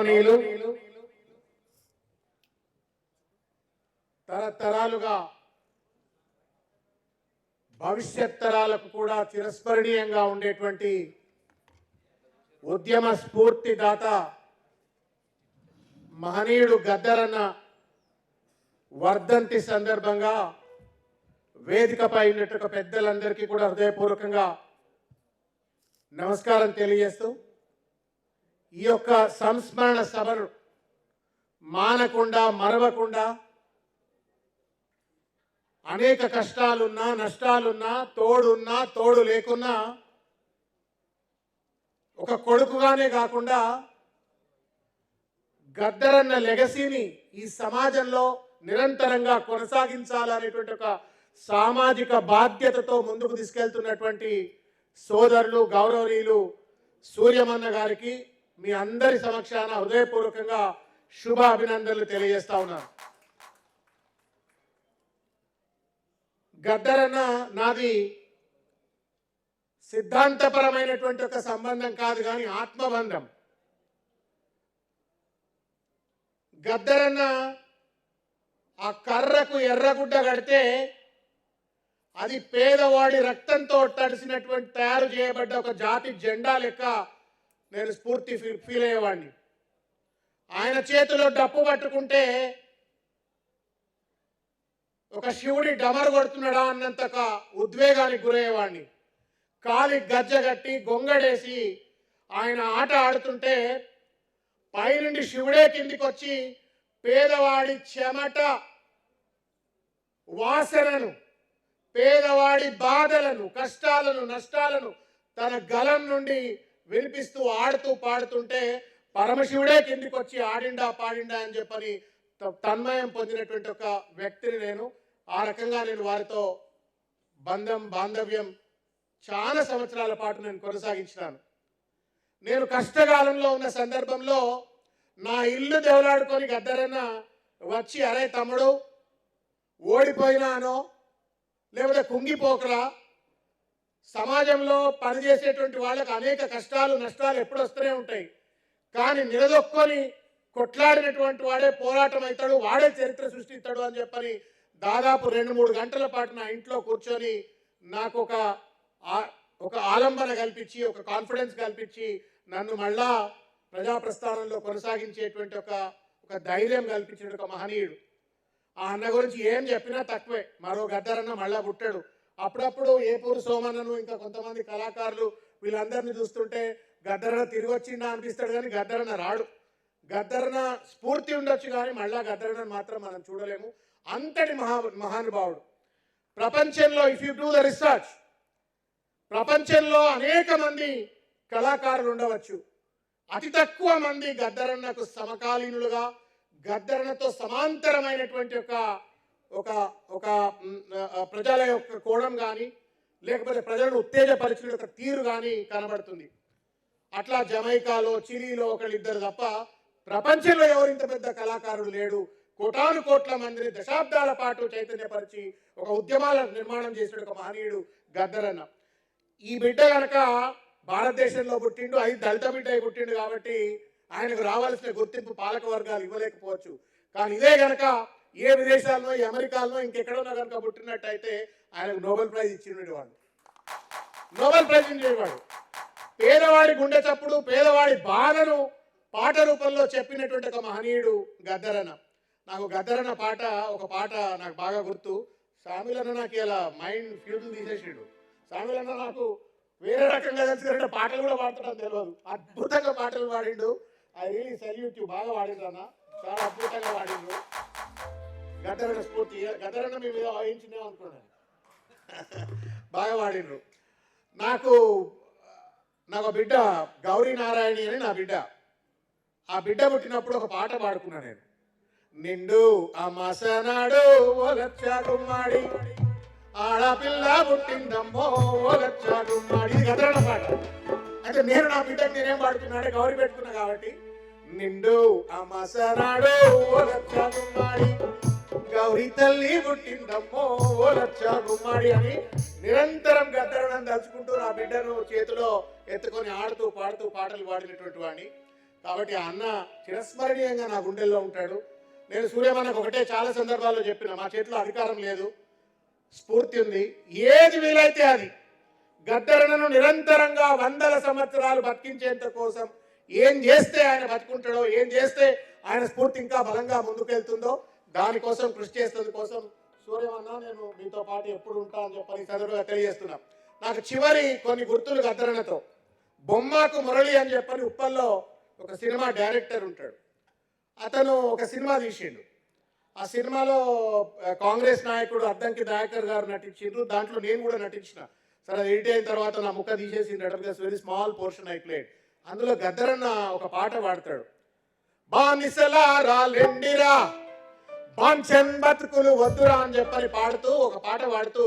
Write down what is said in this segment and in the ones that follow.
గౌరవనీయులు తరతరాలుగా భవిష్యత్ తరాలకు కూడా చిరస్మరణీయంగా ఉండేటువంటి ఉద్యమ స్ఫూర్తిదాత మహనీయుడు గద్దరన్న వర్ధంతి సందర్భంగా వేదికపై ఉన్నటువంటి పెద్దలందరికీ కూడా హృదయపూర్వకంగా నమస్కారం తెలియజేస్తూ ఈ యొక్క సంస్మరణ సభను మానకుండా మరవకుండా అనేక కష్టాలున్నా నష్టాలున్నా తోడున్నా తోడు లేకున్నా ఒక కొడుకుగానే కాకుండా గద్దరన్న లెగసీని ఈ సమాజంలో నిరంతరంగా కొనసాగించాలనేటువంటి ఒక సామాజిక బాధ్యతతో ముందుకు తీసుకెళ్తున్నటువంటి సోదరులు గౌరవనీయులు సూర్యమన్న గారికి మీ అందరి సమక్షాన హృదయపూర్వకంగా శుభ అభినందనలు తెలియజేస్తా ఉన్నాను. గద్దరన్న నాది సిద్ధాంతపరమైనటువంటి ఒక సంబంధం కాదు కానీ ఆత్మబంధం. గద్దరన్న ఆ కర్రకు ఎర్రగుడ్డ కడితే అది పేదవాడి రక్తంతో తడిసినటువంటి తయారు చేయబడ్డ ఒక జాతి జెండా లెక్క నేను స్ఫూర్తి ఫీల్ అయ్యేవాడిని. ఆయన చేతిలో డప్పు పట్టుకుంటే ఒక శివుడి డమరు కొడుతున్నాడా అన్నంత ఉద్వేగానికి గురయ్యేవాడిని. కాలి గజ్జగట్టి గొంగడేసి ఆయన ఆట ఆడుతుంటే పైనుండి శివుడే కిందికి వచ్చి పేదవాడి చెమట వాసనను, పేదవాడి బాధలను, కష్టాలను, నష్టాలను తన గలం నుండి వినిపిస్తూ ఆడుతూ పాడుతుంటే పరమశివుడే కిందికి వచ్చి ఆడిండా పాడిండా అని చెప్పని తన్మయం పొందినటువంటి ఒక వ్యక్తిని నేను. ఆ రకంగా నేను వారితో బాంధవ్యం చాలా సంవత్సరాల పాటు నేను కొనసాగించినాను. నేను కష్టకాలంలో ఉన్న సందర్భంలో నా ఇల్లు దేవులాడుకొని గద్దరన్న వచ్చి అరే తమ్ముడు ఓడిపోయినానో లేకపోతే కుంగిపోకరా, సమాజంలో పనిచేసేటువంటి వాళ్ళకు అనేక కష్టాలు నష్టాలు ఎప్పుడు వస్తూనే ఉంటాయి, కానీ నిలదొక్కొని కొట్లాడినటువంటి వాడే పోరాటం అవుతాడు, వాడే చరిత్ర సృష్టిస్తాడు అని చెప్పని దాదాపు 2-3 గంటల పాటు నా ఇంట్లో కూర్చొని నాకు ఒక ఆలంబన కల్పించి, ఒక కాన్ఫిడెన్స్ కల్పించి నన్ను మళ్ళా ప్రజాప్రస్థానంలో కొనసాగించేటువంటి ఒక ధైర్యం కల్పించిన ఒక మహనీయుడు. ఆ అన్న గురించి ఏం చెప్పినా తక్కువే. మరో గద్దరన్న మళ్ళా పుట్టాడు. అప్పుడప్పుడు ఏపూరు సోమన్నను ఇంకా కొంతమంది కళాకారులు వీళ్ళందరినీ చూస్తుంటే గద్దరన్న తిరిగి వచ్చిందా అనిపిస్తాడు, కానీ గద్దరన్న రాడు. గద్దరన్న స్ఫూర్తి ఉండొచ్చు కానీ మళ్ళా గద్దరన్న మాత్రం మనం చూడలేము. అంతటి మహానుభావుడు. ప్రపంచంలో if you do the research, ప్రపంచంలో అనేక మంది కళాకారులు ఉండవచ్చు, అతి తక్కువ మంది గద్దరన్నకు సమకాలీనులుగా గద్దరన్నతో సమాంతరమైనటువంటి ఒక ప్రజల యొక్క కోణం కానీ లేకపోతే ప్రజలను ఉత్తేజపరిచిన ఒక తీరు కానీ కనబడుతుంది. అట్లా జమైకాలో చిలీలో ఒకళ్ళిద్దరు తప్ప ప్రపంచంలో ఎవరింత పెద్ద కళాకారుడు లేడు. కోటాను కోట్ల మందిని దశాబ్దాల పాటు చైతన్యపరిచి ఒక ఉద్యమాల నిర్మాణం చేసిన ఒక మహనీయుడు గద్దరన్న. ఈ బిడ్డ కనుక భారతదేశంలో పుట్టిండు, అది దళిత బిడ్డ అయి పుట్టిండు కాబట్టి ఆయనకు రావాల్సిన గుర్తింపు పాలక వర్గాలు ఇవ్వలేకపోవచ్చు. కానీ ఇదే కనుక ఏ విదేశాల్లో, అమెరికాలో ఇంకెక్కడన్నా కనుక పుట్టినట్టయితే ఆయనకు నోబెల్ ప్రైజ్ ఇచ్చినవాడు, నోబెల్ ప్రైజ్ ఇచ్చేవాడు. పేదవాడి గుండె చప్పుడు, పేదవాడి బాధను పాట రూపంలో చెప్పినటువంటి ఒక మహనీయుడు గద్దరన్న. నాకు గద్దరన్న ఒక పాట నాకు బాగా గుర్తు. సామిలన్న నాకు ఇలా మైండ్ ఫ్యూజులు తీసేసాడు. సామిలన్న నాకు వేరే రకంగా తెలుసుకుంటే పాటలు కూడా పాడతాడు తెలియదు. అద్భుతంగా పాటలు పాడిండు. I really salute you. బాగా వాడిండు అన్న, చాలా అద్భుతంగా వాడిండు. గద్దరన్న స్ఫూర్తి. గద్దరన్న మీ మీద వహించినా అనుకున్నాను. బాగా వాడిండ్రు. నాకు బిడ్డ గౌరీ నారాయణి అని నా బిడ్డ. ఆ బిడ్డ పుట్టినప్పుడు ఒక పాట పాడుకున్నా నేను. నిండు అమాసనాడు ఓలచ్చా గుమ్మాడి ఆడపిల్ల పుట్టిందమ్మో ఓలచ్చా గుమ్మాడి. ఇది గద్దరన్న పాట. అంటే నేను నా బిడ్డకి నేనేం పాడుతున్నాడే గౌరీ పెట్టుకున్నా కాబట్టి నిండు అమాసనాడు ఓలచ్చా గుమ్మాడి గౌరీ తల్లి పుట్టిందమ్మో ఓలచ్చా గుమ్మాడి అని నిరంతరం గద్దరన్నను తలుచుకుంటూ నా బిడ్డను చేతిలో ఎత్తుకొని ఆడుతూ పాడుతూ పాటలు పాడినటువంటి వాడిని. కాబట్టి ఆ అన్న చిరస్మరణీయంగా నా గుండెల్లో ఉంటాడు. నేను సూర్యమన్నకు ఒకటే చాలా సందర్భాల్లో చెప్పిన, మా చేతిలో అధికారం లేదు, స్ఫూర్తి ఉంది, ఏది వీలైతే అది గద్దరన్నను నిరంతరంగా వందల సంవత్సరాలు బతికించేంత కోసం ఏం చేస్తే ఆయన బతుకుంటాడో, ఏం చేస్తే ఆయన స్ఫూర్తి ఇంకా బలంగా ముందుకెళ్తుందో దానికోసం కృషి చేస్తుంది కోసం సూర్యమన్న నేను మీతో పాటు ఎప్పుడు ఉంటా అని చెప్పని సందర్భంగా తెలియజేస్తున్నా. నాకు చివరి కొన్ని గుర్తులు గద్దరన్నతో. బొమ్మకు మురళి అని చెప్పని ఉప్పల్లో ఒక సినిమా డైరెక్టర్ ఉంటాడు. అతను ఒక సినిమా తీసిండు. ఆ సినిమాలో కాంగ్రెస్ నాయకుడు అద్దంకి దయాకర్ గారు నటించిండ్రు. దాంట్లో నేను కూడా నటించిన. సరే అది ఎడిట్ అయిన తర్వాత నా ముఖ తీసేసిండ్రు. Very small portion I played. అందులో గద్దరన్న ఒక పాట పాడతాడు. బానిసలా రాలెండిరా బాంచన్ బతుకులు వద్దురా అని చెప్పని పాడుతూ ఒక పాట పాడుతూ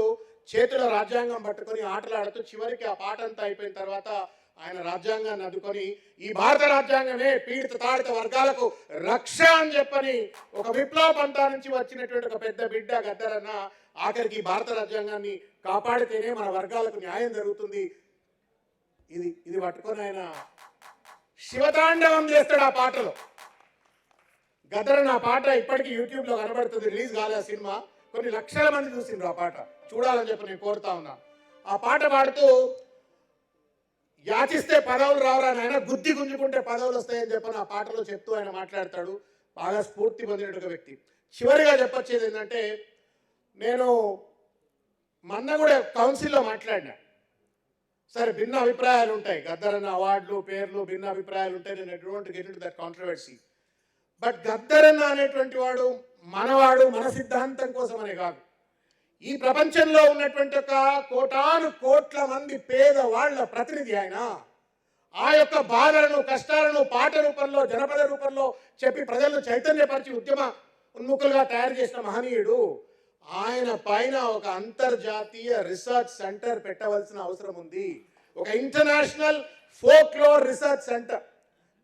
చేతిలో రాజ్యాంగం పట్టుకొని ఆటలాడుతూ చివరికి ఆ పాట అంతా అయిపోయిన తర్వాత ఆయన రాజ్యాంగాన్ని అడ్డుకొని ఈ భారత రాజ్యాంగమే పీడిత తాడిత వర్గాలకు రక్ష అని చెప్పని ఒక విప్లవ పంతా నుంచి వచ్చినటువంటి ఒక పెద్ద బిడ్డ గద్దరన్న ఆఖరికి భారత రాజ్యాంగాన్ని కాపాడితేనే మన వర్గాలకు న్యాయం జరుగుతుంది. ఇది పట్టుకొని ఆయన శివతాండవం చేస్తాడు ఆ పాటలో. గద్దరన్న ఆ పాట ఇప్పటికీ యూట్యూబ్లో కనబడుతుంది. రిలీజ్ కాలే ఆ సినిమా. కొన్ని లక్షల మంది చూసిండ్రు ఆ పాట. చూడాలని చెప్పి నేను కోరుతా ఉన్నా. ఆ పాట పాడుతూ యాచిస్తే పదవులు రావరా నాయన, గుద్ది గుంజుకుంటే పదవులు వస్తాయని చెప్పని ఆ పాటలో చెప్తూ ఆయన మాట్లాడతాడు. బాగా స్ఫూర్తి పొందినట్టుగా వ్యక్తి. చివరిగా చెప్పొచ్చేది ఏంటంటే, నేను మొన్న కూడా కౌన్సిల్లో మాట్లాడినా. సరే భిన్న అభిప్రాయాలు ఉంటాయి, గద్దరన్న అవార్డులు పేర్లు భిన్న అభిప్రాయాలు ఉంటాయి. నేను don't get into that controversy. But గద్దరన్న అనేటువంటి వాడు మనవాడు, మన సిద్ధాంతం కోసమనే కాదు, ఈ ప్రపంచంలో ఉన్నటువంటి ఒక కోటాను కోట్ల మంది పేదవాళ్ల ప్రతినిధి ఆయన. ఆ యొక్క బాధలను కష్టాలను పాట రూపంలో జనపద రూపంలో చెప్పి ప్రజలను చైతన్యపరిచి ఉద్యమ ఉన్ముఖులుగా తయారు చేసిన మహనీయుడు. ఆయన పైన ఒక అంతర్జాతీయ రీసెర్చ్ సెంటర్ పెట్టవలసిన అవసరం ఉంది. ఒక international folklore research centre.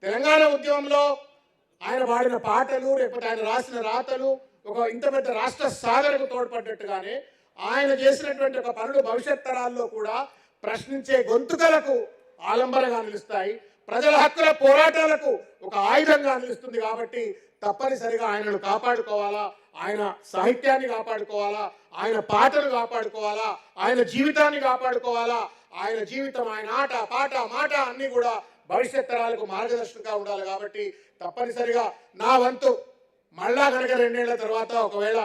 Telangana ఉద్యమంలో ఆయన పాడిన పాటలు లేకపోతే ఆయన రాసిన రాతలు ఒక ఇంత పెద్ద రాష్ట్ర సాధనకు తోడ్పడ్డట్టుగానే ఆయన చేసినటువంటి ఒక పనులు భవిష్యత్ తరాల్లో కూడా ప్రశ్నించే గొంతుకలకు ఆలంబనగా నిలుస్తాయి, ప్రజల హక్కుల పోరాటాలకు ఒక ఆయుధంగా నిలుస్తుంది. కాబట్టి తప్పనిసరిగా ఆయనను కాపాడుకోవాలా, ఆయన సాహిత్యాన్ని కాపాడుకోవాలా, ఆయన పాటలు కాపాడుకోవాలా, ఆయన జీవితాన్ని కాపాడుకోవాలా. ఆయన జీవితం, ఆయన ఆట పాట మాట అన్నీ కూడా భవిష్యత్ తరాలకు మార్గదర్శకంగా ఉండాలి. కాబట్టి తప్పనిసరిగా నా వంతు మళ్ళా కనుక 2 ఏళ్ల తర్వాత ఒకవేళ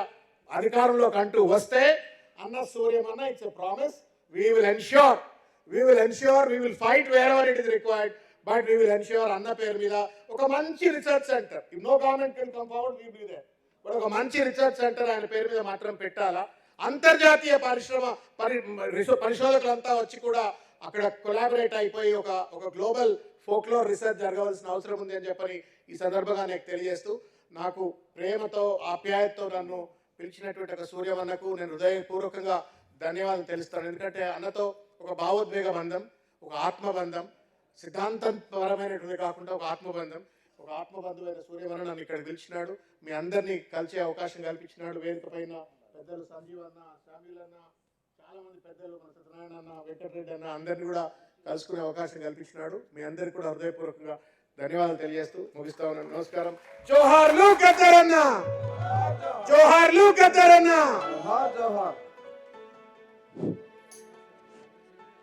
అధికారంలోకి అంటూ వస్తే అన్న సూర్యమన్న, it's a promise, we will ensure, we will fight wherever it is required, but we will ensure అన్న పేరు మీద ఒక మంచి research centre, if no government can come forward, we will be there, but ఒక మంచి రీసెర్చ్ సెంటర్ ఆయన పేరు మీద మాత్రం పెట్టాలా. అంతర్జాతీయ పరిశోధకులంతా వచ్చి కూడా అక్కడ కొలాబరేట్ అయిపోయి ఒక గ్లోబల్ ఫోక్లోర్ రీసెర్చ్ జరగవలసిన అవసరం ఉంది అని చెప్పని ఈ సందర్భంగా నాకు తెలియజేస్తూ, నాకు ప్రేమతో ఆప్యాయతతో నన్ను పిలిచినటువంటి ఒక సూర్యమన్నకు నేను హృదయపూర్వకంగా ధన్యవాదాలు తెలుస్తాను. ఎందుకంటే అన్నతో ఒక భావోద్వేగ బంధం, ఒక ఆత్మబంధం, సిద్ధాంతపరమైనటువంటి కాకుండా ఒక ఆత్మబంధువైన సూర్యమన్న నన్ను ఇక్కడ పిలిచినాడు. మీ అందరినీ కలిసే అవకాశం కల్పించినాడు. వేదిక పైన పెద్దలు సంజీవ్ అన్న, శామ్యుల్ అన్న, చాలా మంది పెద్దలు, మన సత్యనారాయణ అన్న, వెంకటరెడ్డి అన్న అందరినీ కూడా కలుసుకునే అవకాశం కల్పించినాడు. మీ అందరికీ కూడా హృదయపూర్వకంగా ధన్యవాదాలు తెలియజేస్తూ ముగిస్తా ఉన్నాను. నమస్కారం. జోహార్లు గద్దరన్న, జోహార్లు గద్దరన్న.